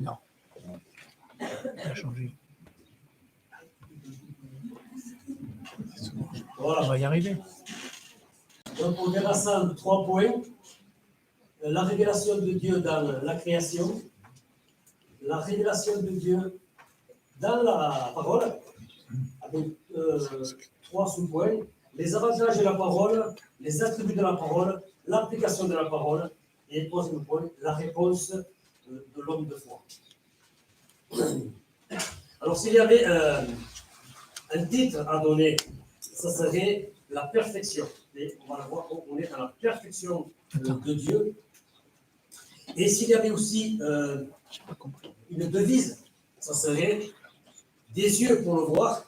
Non. Ça a changé. Voilà. On va y arriver. Donc on verra ça en 3 points. La révélation de Dieu dans la création, la révélation de Dieu dans la parole, avec 3 sous-points, les avantages de la parole, les attributs de la parole, l'application de la parole, et 3e point, la réponse de l'homme de foi. Alors s'il y avait un titre à donner, ça serait la perfection. Et on va la voir, on est dans la perfection de Dieu. Et s'il y avait aussi une devise, ça serait des yeux pour le voir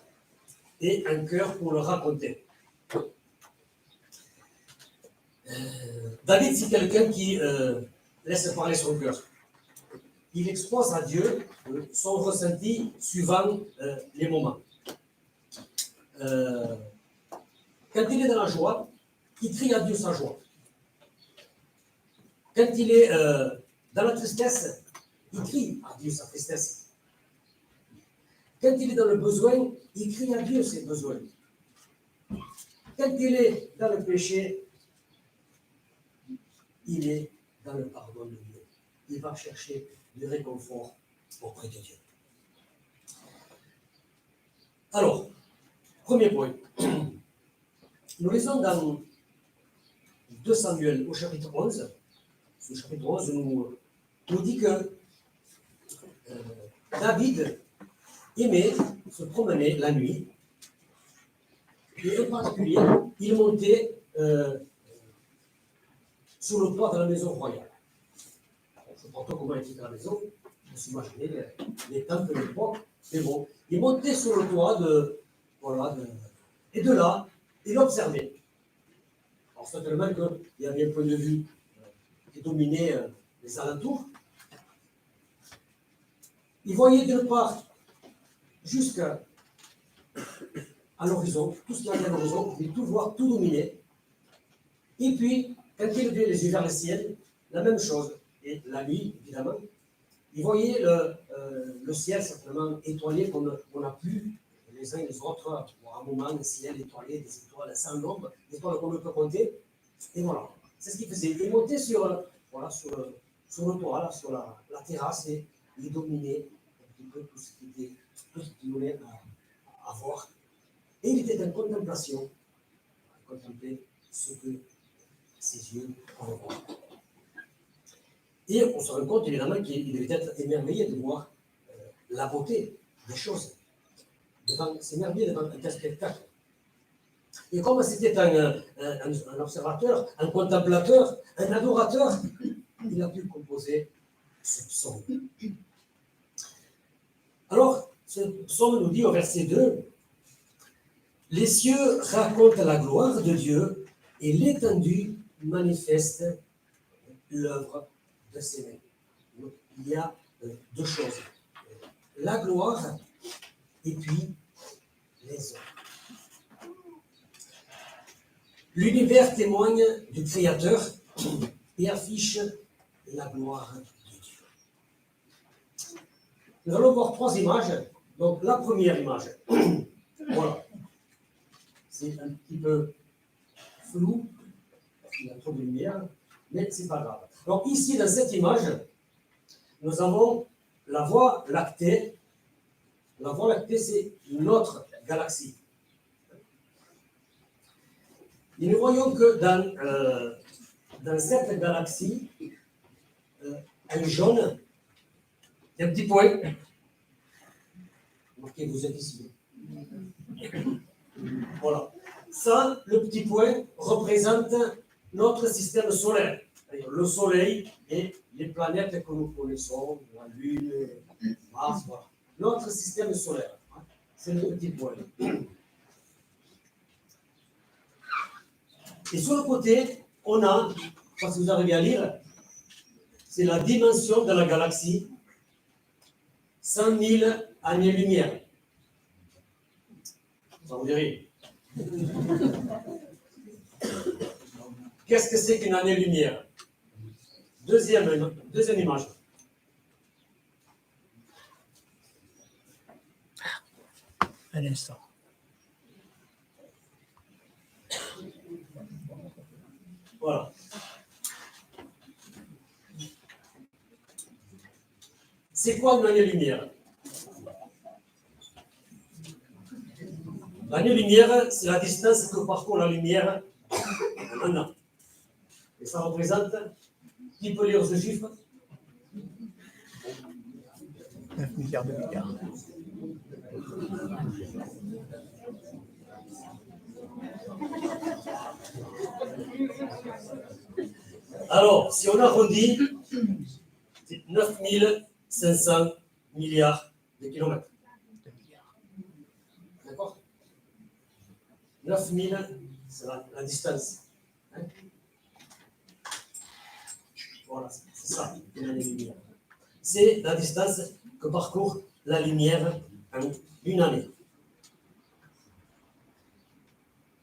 et un cœur pour le raconter. David, c'est quelqu'un qui laisse parler son cœur. Il expose à Dieu son ressenti suivant les moments. Quand il est dans la joie, il crie à Dieu sa joie. Quand il est dans la tristesse, il crie à Dieu sa tristesse. Quand il est dans le besoin, il crie à Dieu ses besoins. Quand il est dans le péché, il est dans le pardon de Dieu. Il va chercher du réconfort auprès de Dieu. Alors, premier point. Nous lisons dans 2 Samuel au chapitre 11. Ce chapitre 11 nous dit que David aimait se promener la nuit. Et en particulier, il montait sur le toit de la maison royale. Alors, je ne sais pas trop comment était la maison, je me suis imaginé les temples de l'époque, mais bon, il montait sur le toit et de là, il observait. Alors, certainement qu'il y avait un point de vue qui dominait les alentours. Il voyait d'une part jusqu'à l'horizon, tout ce qu'il y avait à l'horizon, il pouvait tout voir, tout dominer. Et puis, quand il levait les yeux vers le ciel, la même chose. Et la nuit, évidemment, il voyait le ciel certainement étoilé comme on a pu, les uns et les autres, voir un moment, le ciel étoilé, des étoiles sans nombre, des étoiles qu'on ne peut compter. Et voilà, c'est ce qu'il faisait. Il montait sur le toit, là, sur la terrasse, et il dominait un petit peu tout ce qu'il voulait à voir. Et il était en contemplation, à contempler ce que ses yeux pouvaient voir. Et on se rend compte évidemment qu'il devait être émerveillé de voir la beauté des choses, s'émerveiller devant un tel spectacle. Et comme c'était un observateur, un contemplateur, un adorateur, il a pu composer ce psaume. Alors, ce psaume nous dit au verset 2, « Les cieux racontent la gloire de Dieu et l'étendue manifeste l'œuvre de ses mains. » Donc, il y a 2 choses. La gloire et puis les hommes. L'univers témoigne du Créateur et affiche la gloire de Dieu. Nous allons voir 3 images. Donc, la première image, voilà. C'est un petit peu flou, parce qu'il y a trop de lumière, mais ce n'est pas grave. Donc, ici, dans cette image, nous avons la Voie lactée. La Voie lactée, c'est notre galaxie. Et nous voyons que dans cette galaxie, un jaune, il y a un petit point. Marquez, vous êtes ici. Voilà. Ça, le petit point, représente notre système solaire. C'est-à-dire le Soleil et les planètes que nous connaissons, la Lune, Mars, voilà. Notre système solaire. C'est le petit point. Et sur le côté, on a, parce que vous arrivez à lire, c'est la dimension de la galaxie, 100 000 années-lumière. Ça vous dirait. Qu'est-ce que c'est qu'une année-lumière? Deuxième image. Un instant. Voilà. C'est quoi une année-lumière? L'année-lumière, c'est la distance que parcourt la lumière en un an. Et ça représente, qui peut lire ce chiffre? 9 milliards de milliards. Alors, si on arrondit, c'est 9500 milliards de kilomètres. D'accord? 9000, c'est la distance. Hein? Voilà, c'est ça, une année-lumière. C'est la distance que parcourt la lumière en une année.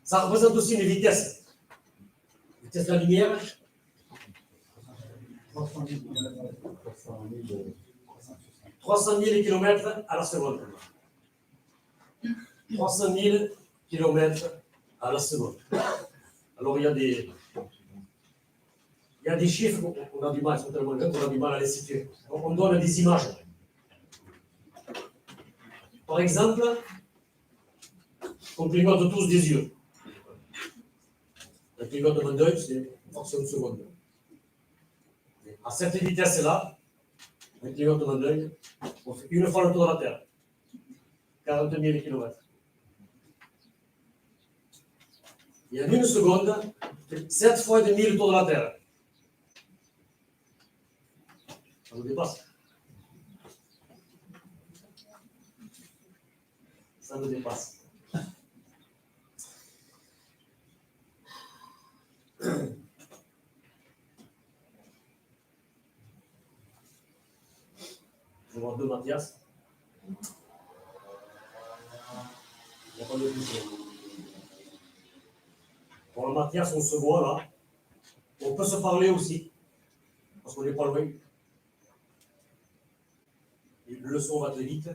Ça représente aussi une vitesse. La vitesse de la lumière, 300 000 km à la seconde. 300 000 km à la seconde. Alors il y a des chiffres, on a du mal, ils sont tellement grands qu'on a du mal à les situer. Donc, on donne des images. Par exemple, on clignote tous des yeux. Le clignotement d'œil, c'est une fraction de seconde. À cette vitesse-là, le clignotement d'œil, on fait une fois le tour de la Terre. 40 000 km. Il y a une seconde, 7 fois et demi le tour de la Terre. Ça nous dépasse. Ça nous dépasse. Je vois deux Mathias. Il n'y a pas de plus. Pour le Mathias, on se voit là. On peut se parler aussi. Parce qu'on n'est pas loin. Et le son va très vite.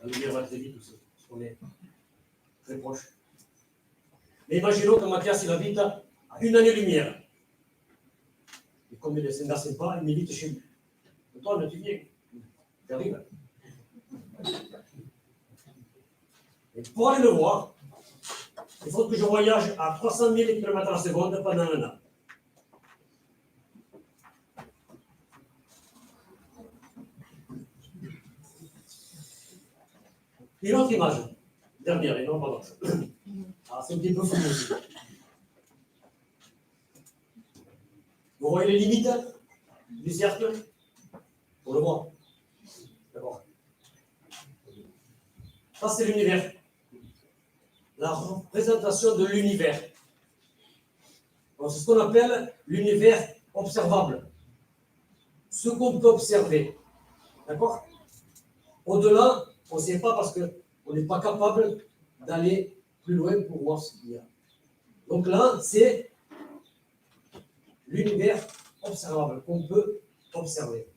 La lumière va très vite aussi. Parce qu'on est très proche. Mais imaginons que Mathias, il habite à une année-lumière. Et comme il ne s'en pas, il milite chez lui. Toi, tu viens. Tu arrives. Et pour aller le voir, il faut que je voyage à 300 000 km à la seconde pendant un an. Une autre image, dernière, et non pas d'autre. Alors, c'est un petit peu fou aussi. Vous voyez les limites du cercle? On le voit. D'accord. Ça, c'est l'univers. La représentation de l'univers. C'est ce qu'on appelle l'univers observable. Ce qu'on peut observer. D'accord? Au-delà, on ne sait pas parce qu'on n'est pas capable d'aller plus loin pour voir ce qu'il y a. Donc là, c'est l'univers observable qu'on peut observer.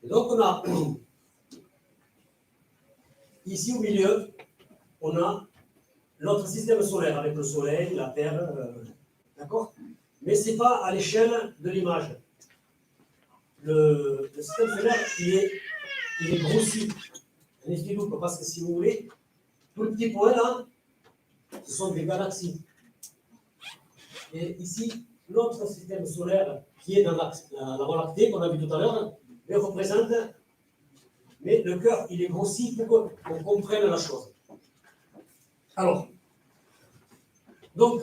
Et donc on a ici au milieu, on a notre système solaire avec le Soleil, la Terre, d'accord? Mais ce n'est pas à l'échelle de l'image. Le système solaire, il est grossi. Parce que si vous voulez, tout le petit point là, ce sont des galaxies. Et ici, notre système solaire, qui est dans la Voie lactée qu'on a vu tout à l'heure, le représente, mais le cœur, il est grossi pour qu'on comprenne la chose. Alors, donc,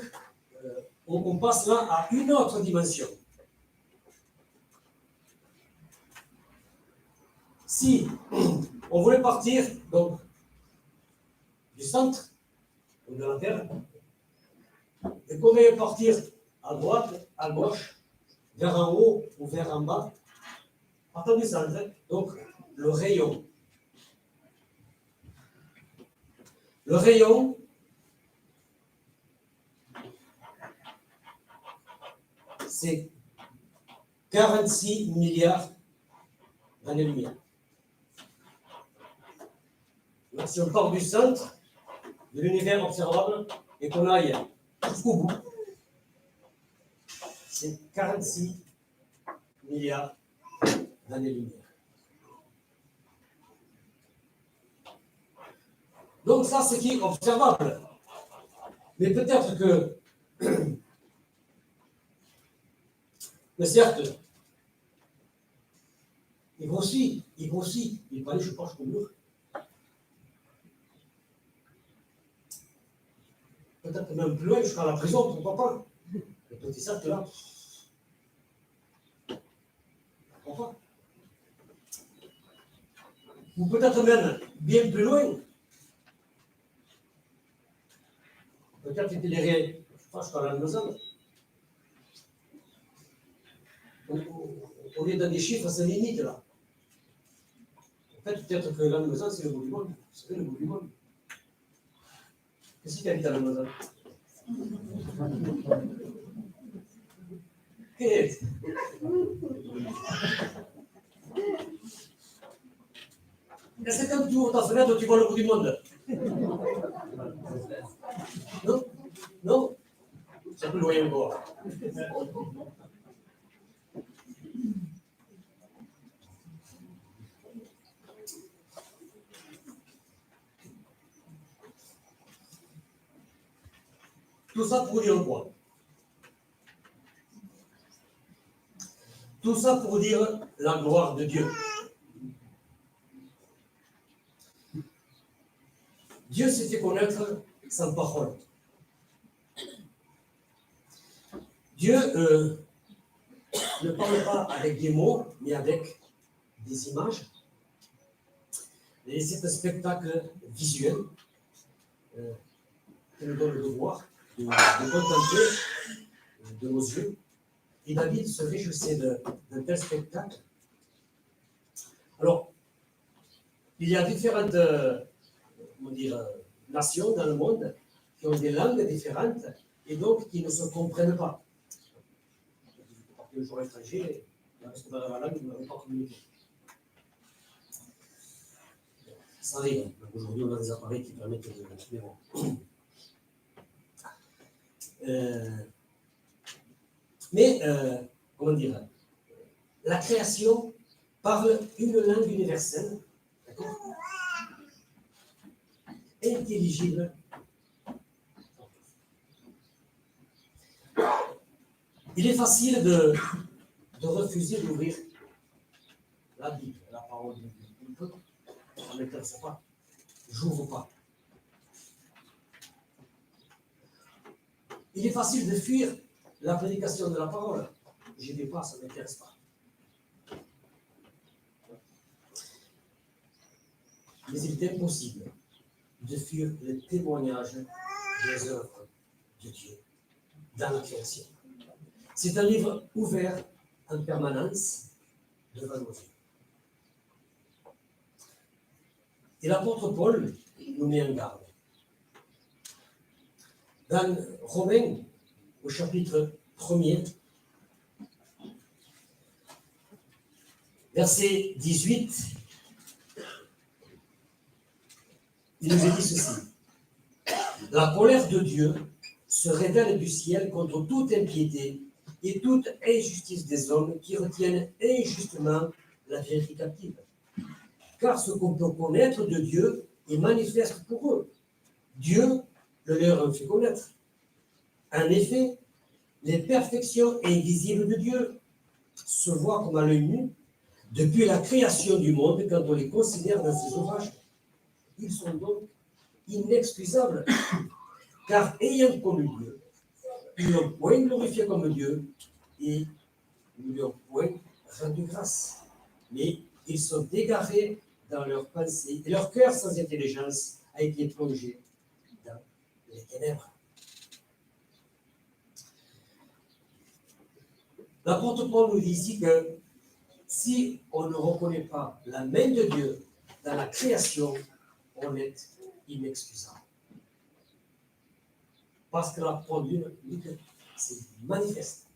on passe là à une autre dimension. Si on voulait partir donc, du centre de la Terre, et qu'on voulait partir à droite, à gauche, vers en haut ou vers en bas, partant du centre, donc le rayon. Le rayon, c'est 46 milliards d'années-lumière. Si on part du centre, de l'univers observable et qu'on aille jusqu'au bout, c'est 46 milliards d'années-lumière. Donc ça, c'est qui est observable. Mais peut-être que, mais certes, il grossit, il va aller, je pense, au mur. Peut-être même plus loin, jusqu'à la prison, pourquoi pas. Le petit cercle là. Pourquoi pas. Ou peut-être même bien plus loin. Peut-être qu'il irait, je pense, jusqu'à la maison. On est dans des chiffres sans limite là. En fait, peut-être que la maison, c'est le bout du monde. C'est le bout du monde. Qu'est-ce qui habite à la maison? Qu'est-ce? Est-ce que quand tu ouvres ta fenêtre, tu vois le bout du monde? Non? Non? C'est plus loin encore. Tout ça pour dire quoi? Tout ça pour dire la gloire de Dieu. Dieu s'est fait connaître sans parole. Dieu ne parle pas avec des mots, mais avec des images. Et c'est un spectacle visuel qui nous donne le devoir de contempler de nos yeux. Et David se réjouissait d'un tel spectacle. Alors, il y a différentes nations dans le monde qui ont des langues différentes et donc qui ne se comprennent pas. Le jour étranger, parce que dans la langue, ils ne peuvent pas communiquer. Ça arrive. Aujourd'hui, on a des appareils qui permettent de mais bon. Comment dire, la création parle une langue universelle, d'accord, intelligible. Il est facile de refuser d'ouvrir la Bible, la parole de Dieu. Ça ne m'intéresse pas. J'ouvre pas. Il est facile de fuir la prédication de la parole. Je ne vais pas, ça ne m'intéresse pas. Mais il est impossible de fuir le témoignage des œuvres de Dieu dans la création. C'est un livre ouvert en permanence devant nos yeux. Et l'apôtre Paul nous met en garde. Dans Romains, au chapitre 1er, verset 18, il nous est dit ceci. La colère de Dieu se révèle du ciel contre toute impiété et toute injustice des hommes qui retiennent injustement la vérité captive. Car ce qu'on peut connaître de Dieu est manifeste pour eux. Dieu le leur a fait connaître. En effet, les perfections invisibles de Dieu se voient comme à l'œil nu depuis la création du monde quand on les considère dans ses ouvrages. Ils sont donc inexcusables, car ayant connu Dieu, ils n'ont point glorifié comme Dieu et ne lui ont point rendu grâce. Mais ils sont égarés dans leurs pensées et leur cœur sans intelligence a été plongé dans les ténèbres. L'apôtre Paul nous dit ici que si on ne reconnaît pas la main de Dieu dans la création, on est inexcusable. Parce que la parole de Dieu, c'est manifeste.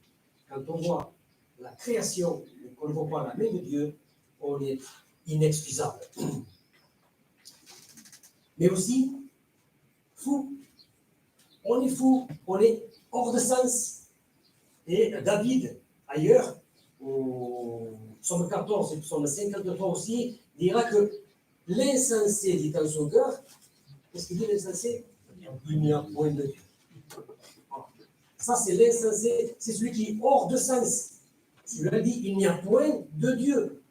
Quand on voit la création et qu'on ne voit pas la main de Dieu, on est inexcusable. Mais aussi, fou. On est fou, on est hors de sens. Et David, ailleurs, au psaume 14 et psaume 53 aussi, dira que l'insensé dit dans son cœur, qu'est-ce qu'il dit l'insensé? Il n'y a point de Dieu. Ça, c'est l'insensé, c'est celui qui est hors de sens. Celui-là dit, il n'y a point de Dieu.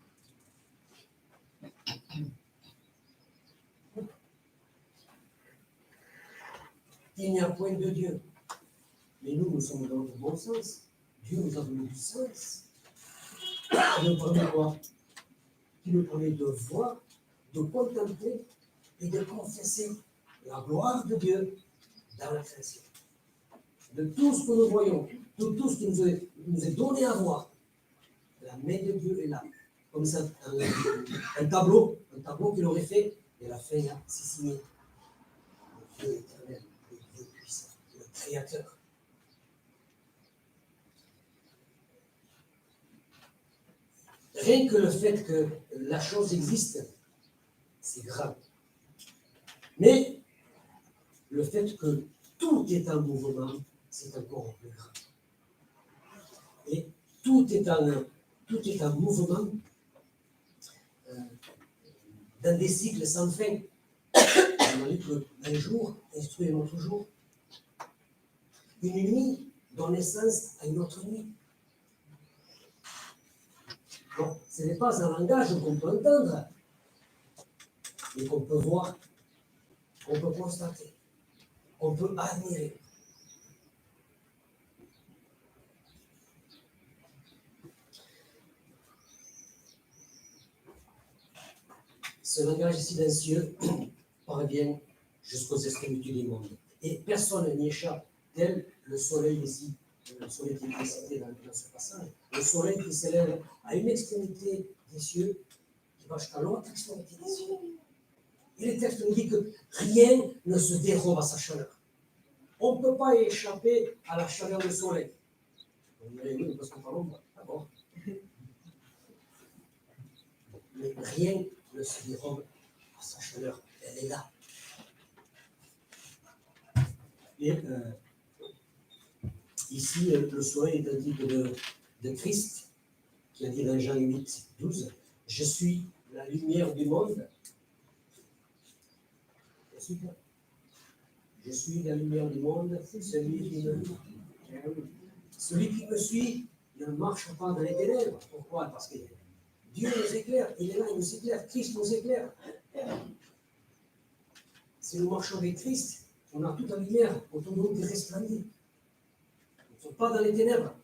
Il n'y a point de Dieu. Mais nous sommes dans le bon sens. Dieu nous a donné du sens. Il nous permet quoi? Il nous permet de voir, de contempler et de confesser la gloire de Dieu dans la création. De tout ce que nous voyons, de tout ce qui nous est donné à voir, la main de Dieu est là. Comme ça, un tableau qu'il aurait fait, et la fin là, c'est signé. Le Dieu éternel, le Dieu puissant, le Créateur. Rien que le fait que la chose existe, c'est grave. Mais le fait que tout est en mouvement, c'est encore plus grave. Et tout est en mouvement dans des cycles sans fin. On a dit qu'un jour instruit un autre jour. Une nuit donne naissance à une autre nuit. Bon, ce n'est pas un langage qu'on peut entendre, mais qu'on peut voir, qu'on peut constater, qu'on peut admirer. Ce langage silencieux parvient jusqu'aux extrémités du monde. Et personne n'y échappe, tel le soleil ici, le soleil qui est cité dans ce passage, le soleil qui s'élève à une extrémité des cieux, qui va jusqu'à l'autre extrémité des cieux. Et le texte nous dit que rien ne se dérobe à sa chaleur. On ne peut pas échapper à la chaleur du soleil. On dirait oui, parce qu'on parle l'ombre. D'abord. Mais rien ne se dérobe à sa chaleur. Elle est là. Et ici, le soleil est un type de Christ, qui a dit dans Jean 8, 12, « Je suis la lumière du monde. » Super. Je suis la lumière du monde, celui qui me suit ne marche pas dans les ténèbres. Pourquoi? Parce que Dieu nous éclaire, il est là, il nous éclaire, Christ nous éclaire. Si nous marchons avec Christ, on a toute la lumière autour de nous qui resplendit. Nous ne sommes pas dans les ténèbres.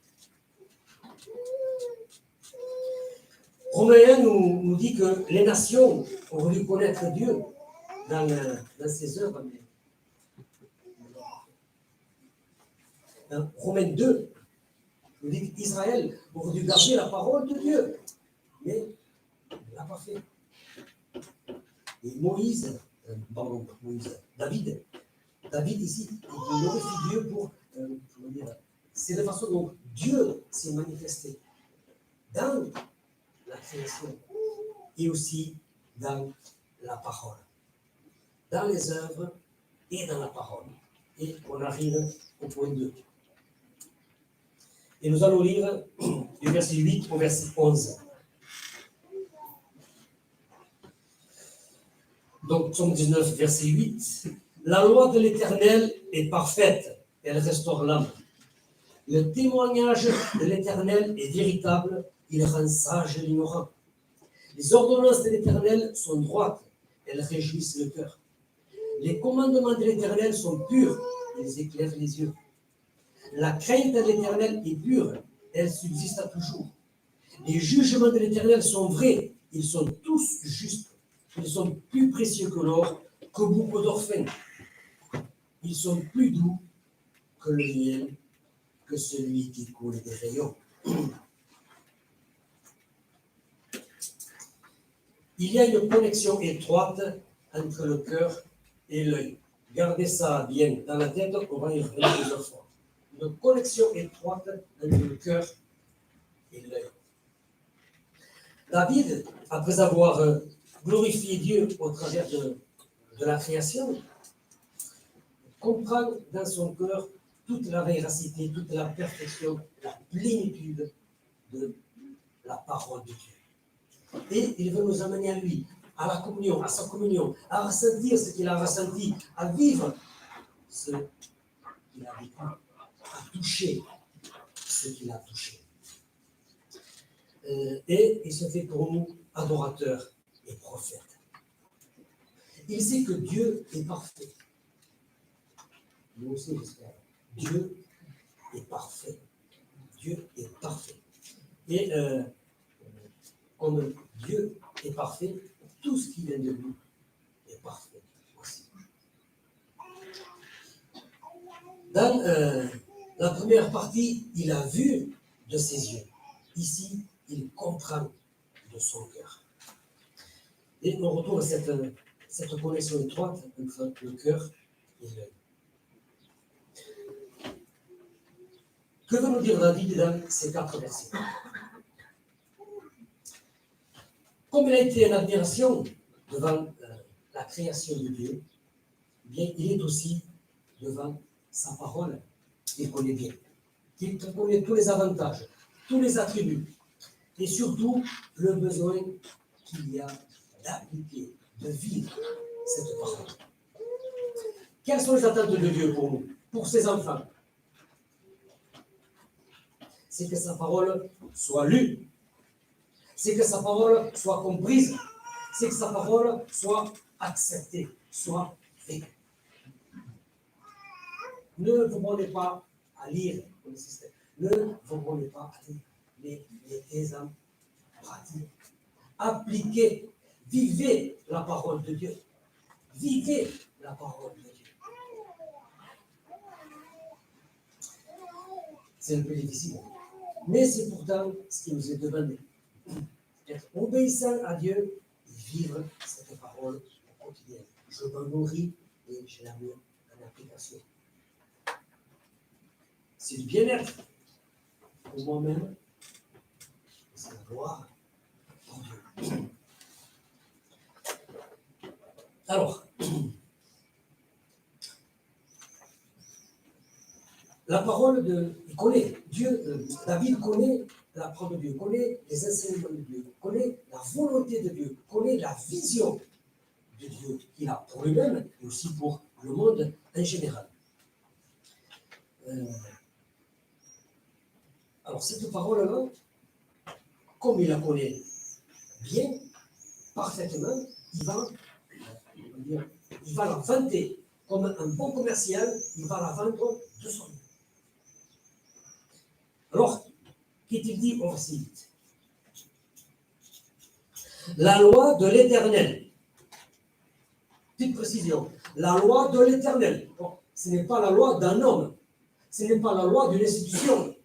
Romains 1 nous dit que les nations ont voulu connaître Dieu dans ses œuvres. Romains 2 nous dit qu'Israël aurait dû garder la parole de Dieu, mais il ne l'a pas fait. Et David ici, il glorifie Dieu pour, c'est la façon dont Dieu s'est manifesté dans la création et aussi dans la parole, dans les œuvres et dans la parole. Et on arrive au point 2. Et nous allons lire du verset 8 au verset 11. Donc, psaume 19, verset 8. La loi de l'Éternel est parfaite, elle restaure l'âme. Le témoignage de l'Éternel est véritable, il rend sage l'ignorant. Les ordonnances de l'Éternel sont droites, elles réjouissent le cœur. Les commandements de l'Éternel sont purs, ils éclairent les yeux. La crainte de l'Éternel est pure, elle subsiste à toujours. Les jugements de l'Éternel sont vrais, ils sont tous justes. Ils sont plus précieux que l'or, que beaucoup d'orphelins. Ils sont plus doux que le miel, que celui qui coule des rayons. Il y a une connexion étroite entre le cœur et l'œil. Gardez ça bien dans la tête, on va y revenir plusieurs fois. Une connexion étroite entre le cœur et l'œil. David, après avoir glorifié Dieu au travers de la création, comprend dans son cœur toute la véracité, toute la perfection, la plénitude de la parole de Dieu. Et il veut nous amener à lui, à la communion, à sa communion, à ressentir ce qu'il a ressenti, à vivre ce qu'il a vécu, à toucher ce qu'il a touché. Et il se fait pour nous adorateur et prophète. Il sait que Dieu est parfait. Nous aussi, j'espère. Dieu est parfait. Dieu est parfait. Et comme Dieu est parfait, tout ce qui vient de lui est parfait aussi. Dans la première partie, il a vu de ses yeux. Ici, il comprend de son cœur. Et on retrouve cette connexion étroite entre le cœur et l'œil. Que veut nous dire David dans ces 4 versets? Comme il a été en admiration devant la création de Dieu, eh bien, il est aussi devant sa parole qu'il connaît bien, qu'il connaît tous les avantages, tous les attributs, et surtout le besoin qu'il y a d'appliquer, de vivre cette parole. Quelles sont les attentes de Dieu pour nous, pour ses enfants? C'est que sa parole soit lue, c'est que sa parole soit comprise, c'est que sa parole soit acceptée, soit vécue. Ne vous prenez pas à lire le système, ne vous prenez pas à lire, mais mettez en pratique. Appliquez, vivez la parole de Dieu. Vivez la parole de Dieu. C'est un peu difficile, mais c'est pourtant ce qui nous est demandé. Être obéissant à Dieu et vivre cette parole au quotidien. Je m'en nourris et je la mets en application. C'est du bien-être pour moi-même, c'est la gloire pour Dieu. Alors, la parole il connaît, Dieu, David connaît la parole de Dieu, connaît les enseignements de Dieu, connaît la volonté de Dieu, connaît la vision de Dieu qu'il a pour lui-même et aussi pour le monde en général. Alors cette parole-là, comme il la connaît bien, parfaitement, il va la vanter comme un bon commercial, il va la vendre de son nom. Alors, qu'est-il dit aussi? La loi de l'Éternel. Petite précision. La loi de l'Éternel. Bon, ce n'est pas la loi d'un homme. Ce n'est pas la loi d'une institution.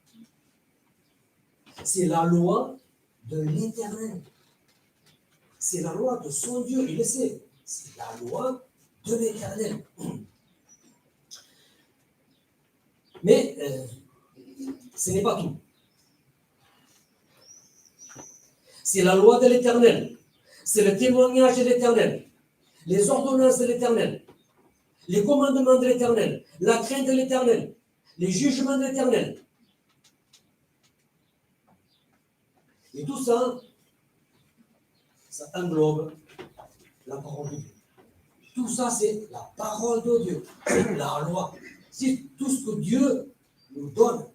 C'est la loi de l'Éternel. C'est la loi de son Dieu, il le sait. C'est la loi de l'Éternel. Mais ce n'est pas tout. C'est la loi de l'Éternel. C'est le témoignage de l'Éternel. Les ordonnances de l'Éternel. Les commandements de l'Éternel. La crainte de l'Éternel. Les jugements de l'Éternel. Et tout ça, ça englobe la parole de Dieu. Tout ça, c'est la parole de Dieu. C'est la loi. C'est tout ce que Dieu nous donne.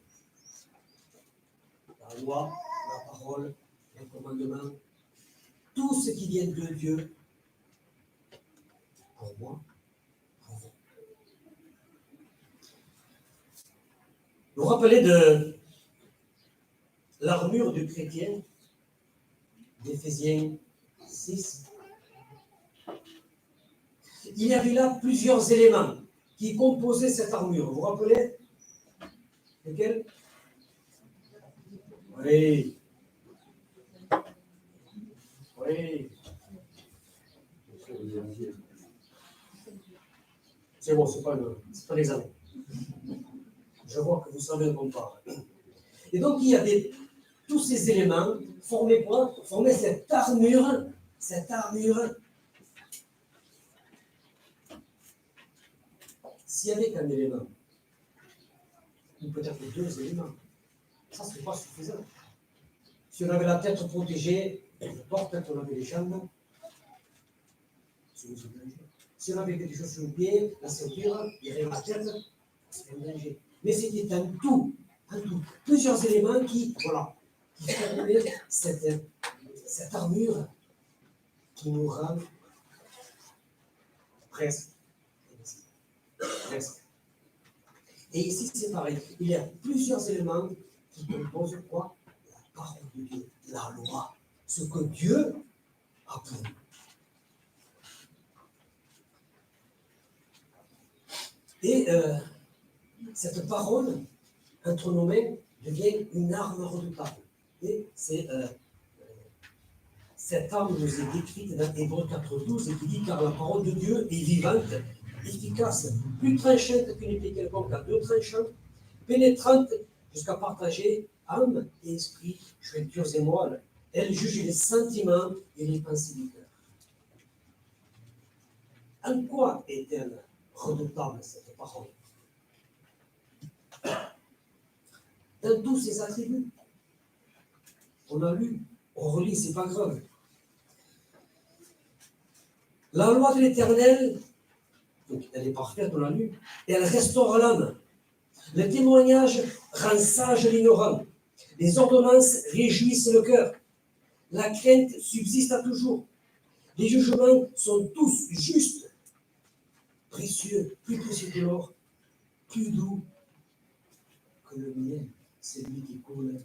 La loi, la parole, les commandements, tout ce qui vient de Dieu, pour moi, pour vous. Vous vous rappelez de l'armure du chrétien d'Éphésiens 6. Il y avait là plusieurs éléments qui composaient cette armure. Vous vous rappelez? Lesquels? Oui. Oui. C'est bon, c'est pas l'examen. Je vois que vous savez de quoi on parle. Et donc, il y avait tous ces éléments formaient quoi? Formaient cette armure. Cette s'il y avait qu'un élément, ou peut-être deux éléments, ça ne serait pas suffisant. Si on avait la tête protégée, peut-être on avait les jambes, c'est un danger. Si on avait quelque chose sur le pied, la ceinture, il y avait la tête, c'est un danger. Mais c'était un tout, plusieurs éléments qui formaient cette armure qui nous rend presque. Et ici, c'est pareil. Il y a plusieurs éléments qui composent quoi? La parole de Dieu, la loi, ce que Dieu a pour nous. Et cette parole, entre nos mains, devient une arme redoutable. Et cette arme nous est décrite dans Hébreux 4:12 et qui dit: car la parole de Dieu est vivante, efficace, plus tranchante qu'une épée quelconque à deux tranchants, pénétrante jusqu'à partager âme et esprit, jointures et moelle. Elle juge les sentiments et les pensées du cœur. En quoi est-elle redoutable, cette parole? Dans tous ses attributs. On a lu, on relit, c'est pas grave. La loi de l'Éternel, donc elle est parfaite, on l'a lu, et elle restaure l'âme. Le témoignage rend sage l'ignorant. Les ordonnances réjouissent le cœur. La crainte subsiste à toujours. Les jugements sont tous justes, précieux, plus précieux que l'or, plus doux que le miel, celui qui coule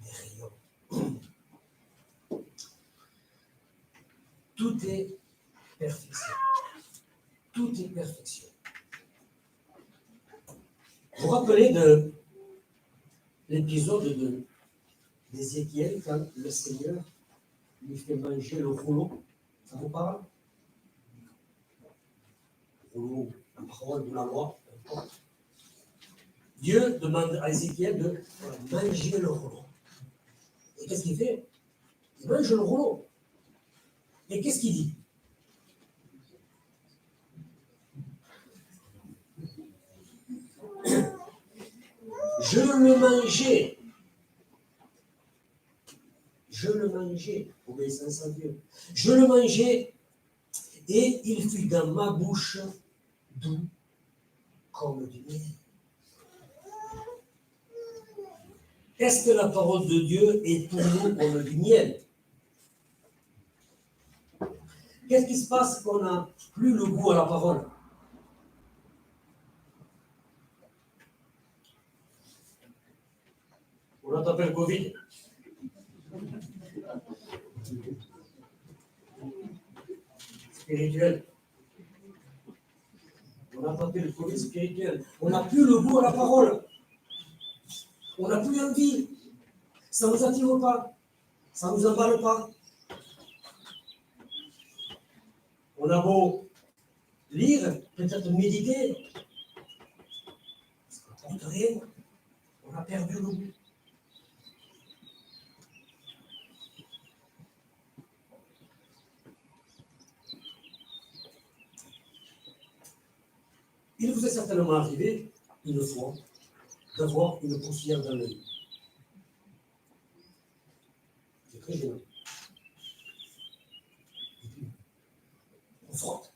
des rayons. Tout est perfection. Tout est perfection. Vous vous rappelez de l'épisode d'Ézéchiel quand le Seigneur lui fait manger le rouleau? Ça vous parle? Le rouleau, la parole de la loi. Dieu demande à Ézéchiel de manger le rouleau. Et qu'est-ce qu'il fait? Il mange le rouleau. Et qu'est-ce qu'il dit? Je le mangeais, obéissance à Dieu. Je le mangeais et il fut dans ma bouche doux comme du miel. Est-ce que la parole de Dieu est pour nous comme du miel? Qu'est-ce qui se passe qu'on n'a plus le goût à la parole? On a tapé le Covid. Spirituel. On a tapé le Covid spirituel. On n'a plus le goût à la parole. On n'a plus envie. Ça ne nous attire pas. Ça ne nous emballe pas. On a beau lire, peut-être méditer. Ça n'apporte rien. On a perdu le goût. Il vous est certainement arrivé, une fois, d'avoir une poussière dans l'œil. C'est très gênant. On frotte.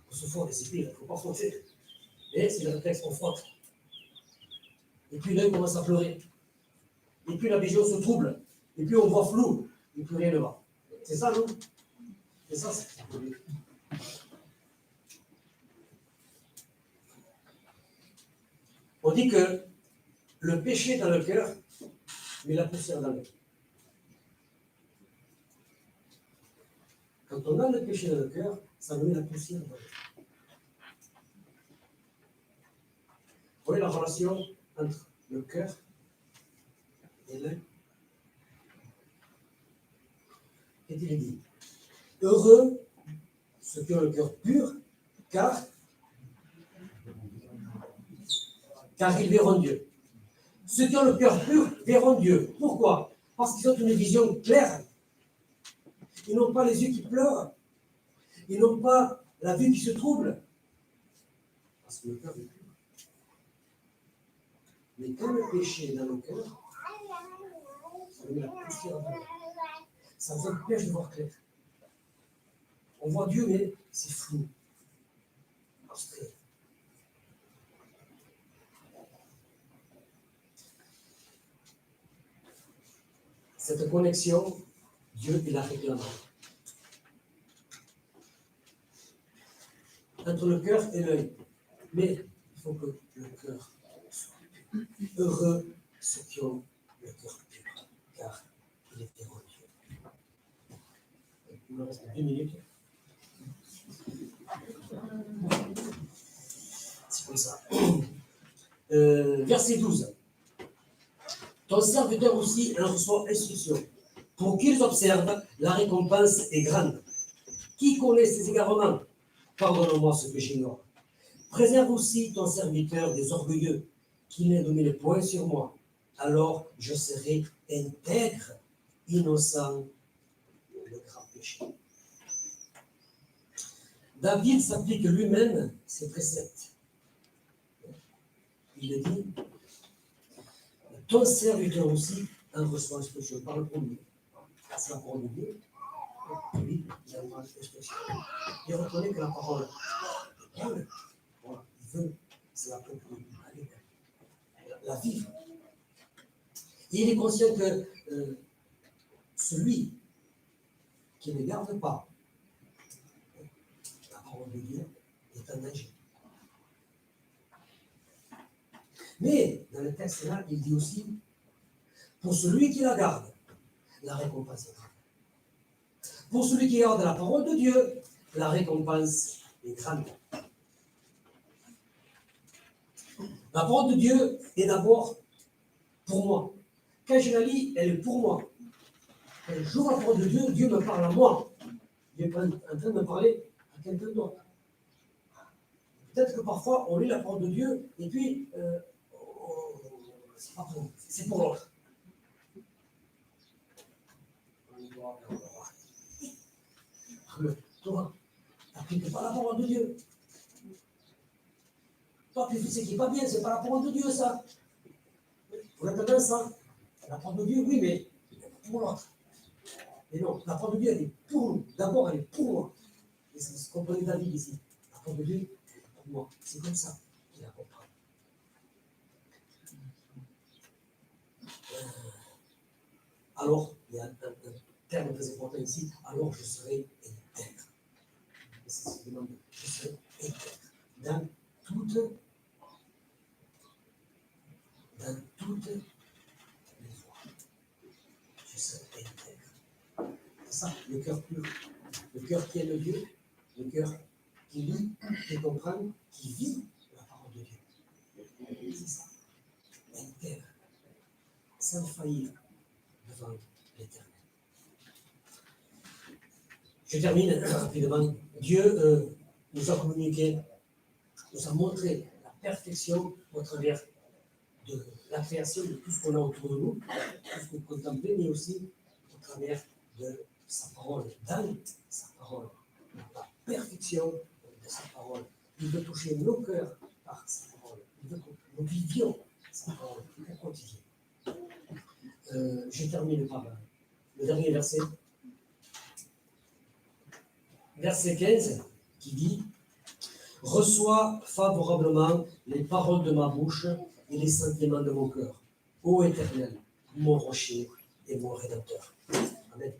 On se frotte, et c'est pire, il ne faut pas frotter. Et c'est le réflexe, on frotte. Et puis l'œil commence à pleurer. Et puis la vision se trouble. Et puis on voit flou. Et plus rien ne va. C'est ça, non? C'est ça, c'est ça. On dit que le péché dans le cœur met la poussière dans l'œil. Quand on a le péché dans le cœur, ça met la poussière dans l'œil. Vous voyez la relation entre le cœur et l'œil? Qu'est-il dit? Heureux ceux qui ont le cœur pur, car ils verront Dieu. Ceux qui ont le cœur pur verront Dieu. Pourquoi? Parce qu'ils ont une vision claire. Ils n'ont pas les yeux qui pleurent. Ils n'ont pas la vue qui se trouble. parce que le cœur est pur. Mais quand le péché est dans le cœur, ça met la poussière dedans. Ça nous empêche de voir clair. On voit Dieu, mais c'est flou, abstrait. Cette connexion, Dieu, il la réclame. Entre le cœur et l'œil. Mais il faut que le cœur soit pur. Heureux ceux qui ont le cœur pur, car il est verront Dieu. Il me reste 2 minutes. C'est comme ça. Verset 12. Ton serviteur aussi en reçoit instruction. Pour qu'ils observent, la récompense est grande. Qui connaît ses égarements? Pardonne-moi ce que j'ignore. Préserve aussi ton serviteur des orgueilleux, qu'il ne domine point sur moi. Alors je serai intègre, innocent de le grand péché. David s'applique lui-même ses préceptes. Il dit, ton serviteur aussi en reçoit instruction. Par le premier. C'est la parole de Dieu. Lui, il a une instruction. Il reconnaît que la parole est bonne. Voilà. Il veut, c'est la propre la vivre. Et il est conscient que celui qui ne garde pas la parole de Dieu est en danger. Mais dans le texte là, il dit aussi, pour celui qui la garde, la récompense est grande. Pour celui qui garde la parole de Dieu, la récompense est grande. La parole de Dieu est d'abord pour moi. Quand je la lis, elle est pour moi. Quand j'ouvre la parole de Dieu, Dieu me parle à moi. Dieu est en train de me parler à quelqu'un d'autre. Peut-être que parfois, on lit la parole de Dieu et puis, c'est pas pour nous, c'est pour l'autre. Toi, n'applique pas la parole de Dieu. Toi, tu fais ce qui n'est pas bien, c'est pas la parole de Dieu, ça. Vous l'entendez ça? La parole de Dieu, oui, mais pour l'autre. Mais non, la parole de Dieu, elle est pour nous. D'abord, elle est pour moi. Et c'est ce qu'on connaît David ici. La parole de Dieu, elle est pour moi. C'est comme ça qu'il la comprend. Alors, il y a un terme très important ici. Alors, je serai intègre. C'est ce qu'il demande. Je serai intègre. Dans toutes les voies. Je serai intègre. C'est ça, le cœur pur. Le cœur qui aime Dieu, le cœur qui lit, qui comprend, qui vit la parole de Dieu. C'est ça. Intègre. Sans faillir devant l'Éternel. Je termine rapidement. Dieu nous a communiqué, nous a montré la perfection au travers de la création de tout ce qu'on a autour de nous, tout ce qu'on contemple, mais aussi au travers de sa parole, dans sa parole, la perfection de sa parole. Il veut toucher nos cœurs par sa parole. Il veut que nous vivions sa parole au quotidien. Je termine par le dernier verset. Verset 15, qui dit « Reçois favorablement les paroles de ma bouche et les sentiments de mon cœur, ô Éternel, mon rocher et mon Rédempteur. » Amen.